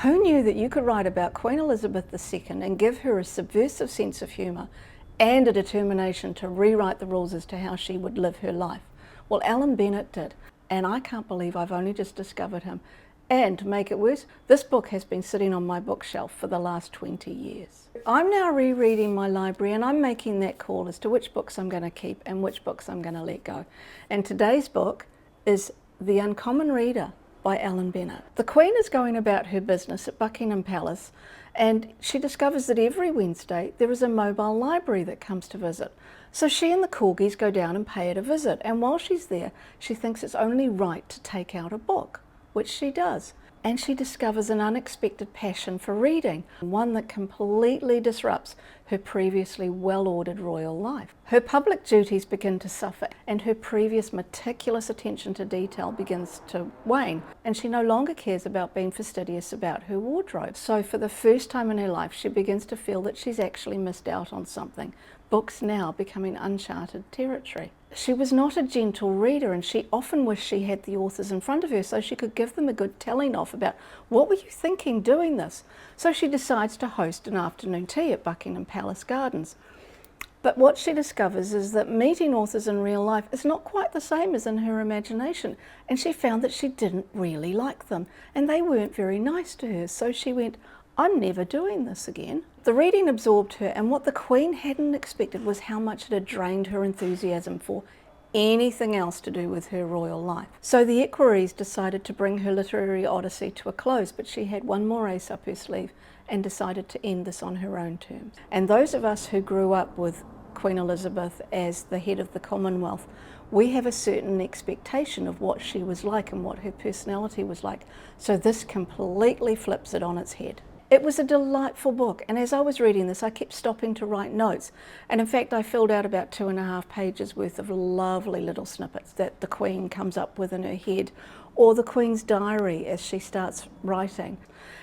Who knew that you could write about Queen Elizabeth II and give her a subversive sense of humour and a determination to rewrite the rules as to how she would live her life? Well, Alan Bennett did, and I can't believe I've only just discovered him. And to make it worse, this book has been sitting on my bookshelf for the last 20 years. I'm now rereading my library and I'm making that call as to which books I'm going to keep and which books I'm going to let go. And today's book is The Uncommon Reader by Alan Bennett. The Queen is going about her business at Buckingham Palace, and she discovers that every Wednesday there is a mobile library that comes to visit. So she and the corgis go down and pay it a visit, and while she's there, she thinks it's only right to take out a book, which she does. And she discovers an unexpected passion for reading, one that completely disrupts her previously well-ordered royal life. Her public duties begin to suffer, and her previous meticulous attention to detail begins to wane, and she no longer cares about being fastidious about her wardrobe. So for the first time in her life, she begins to feel that she's actually missed out on something, books now becoming uncharted territory. She was not a gentle reader, and she often wished she had the authors in front of her so she could give them a good telling off about what were you thinking doing this. So she decides to host an afternoon tea at Buckingham Palace Gardens. But what she discovers is that meeting authors in real life is not quite the same as in her imagination, and she found that she didn't really like them and they weren't very nice to her. So she went, I'm never doing this again. The reading absorbed her, and what the Queen hadn't expected was how much it had drained her enthusiasm for anything else to do with her royal life. So the equerries decided to bring her literary odyssey to a close, but she had one more ace up her sleeve and decided to end this on her own terms. And those of us who grew up with Queen Elizabeth as the head of the Commonwealth, we have a certain expectation of what she was like and what her personality was like. So this completely flips it on its head. It was a delightful book, and as I was reading this, I kept stopping to write notes. And in fact, I filled out about 2.5 pages worth of lovely little snippets that the Queen comes up with in her head, or the Queen's diary as she starts writing.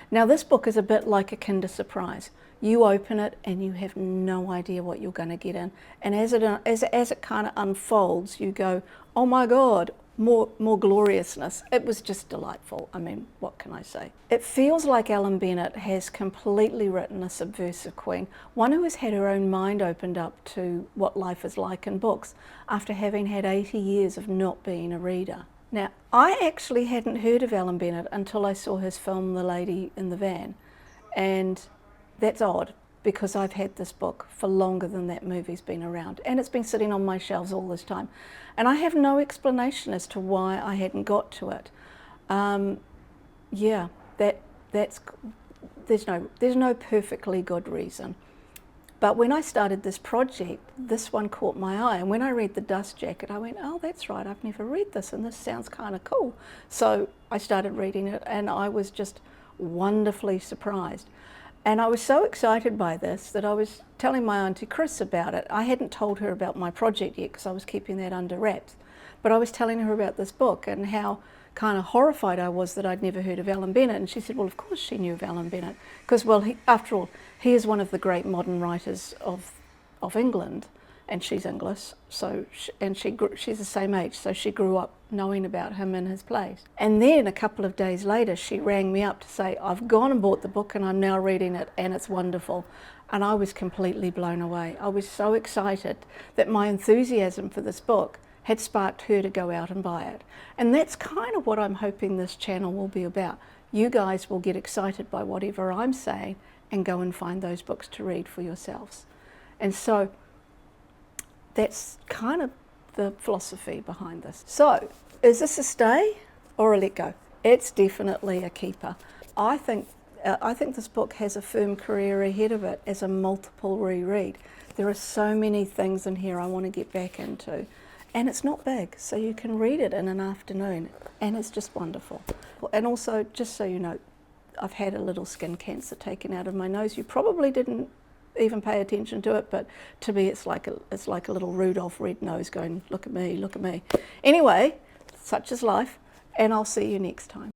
Now, this book is a bit like a Kinder Surprise. You open it and you have no idea what you're going to get in. And as it kind of unfolds, you go, oh my God, more gloriousness. It was just delightful. I mean, what can I say? It feels like Alan Bennett has completely written a subversive queen, one who has had her own mind opened up to what life is like in books after having had 80 years of not being a reader. Now, I actually hadn't heard of Alan Bennett until I saw his film The Lady in the Van, and that's odd because I've had this book for longer than that movie's been around, and it's been sitting on my shelves all this time, and I have no explanation as to why I hadn't got to it. Yeah, there's no perfectly good reason. But when I started this project, this one caught my eye, and when I read The Dust Jacket, I went, oh, that's right, I've never read this, and this sounds kind of cool. So I started reading it, and I was just wonderfully surprised. And I was so excited by this that I was telling my auntie Chris about it. I hadn't told her about my project yet because I was keeping that under wraps. But I was telling her about this book and how kind of horrified I was that I'd never heard of Alan Bennett. And she said, well, of course she knew of Alan Bennett. Because, well, after all, he is one of the great modern writers of England. And she's English, so she's the same age, so she grew up knowing about him and his plays. And then a couple of days later, she rang me up to say, I've gone and bought the book and I'm now reading it and it's wonderful. And I was completely blown away. I was so excited that my enthusiasm for this book had sparked her to go out and buy it. And that's kind of what I'm hoping this channel will be about. You guys will get excited by whatever I'm saying and go and find those books to read for yourselves. And so that's kind of the philosophy behind this. So, is this a stay or a let go? It's definitely a keeper. I think this book has a firm career ahead of it as a multiple reread. There are so many things in here I want to get back into. And it's not big, so you can read it in an afternoon, and it's just wonderful. And also, just so you know, I've had a little skin cancer taken out of my nose. You probably didn't even pay attention to it, but to me it's like a little Rudolph red nose going, look at me, look at me. Anyway, such is life, and I'll see you next time.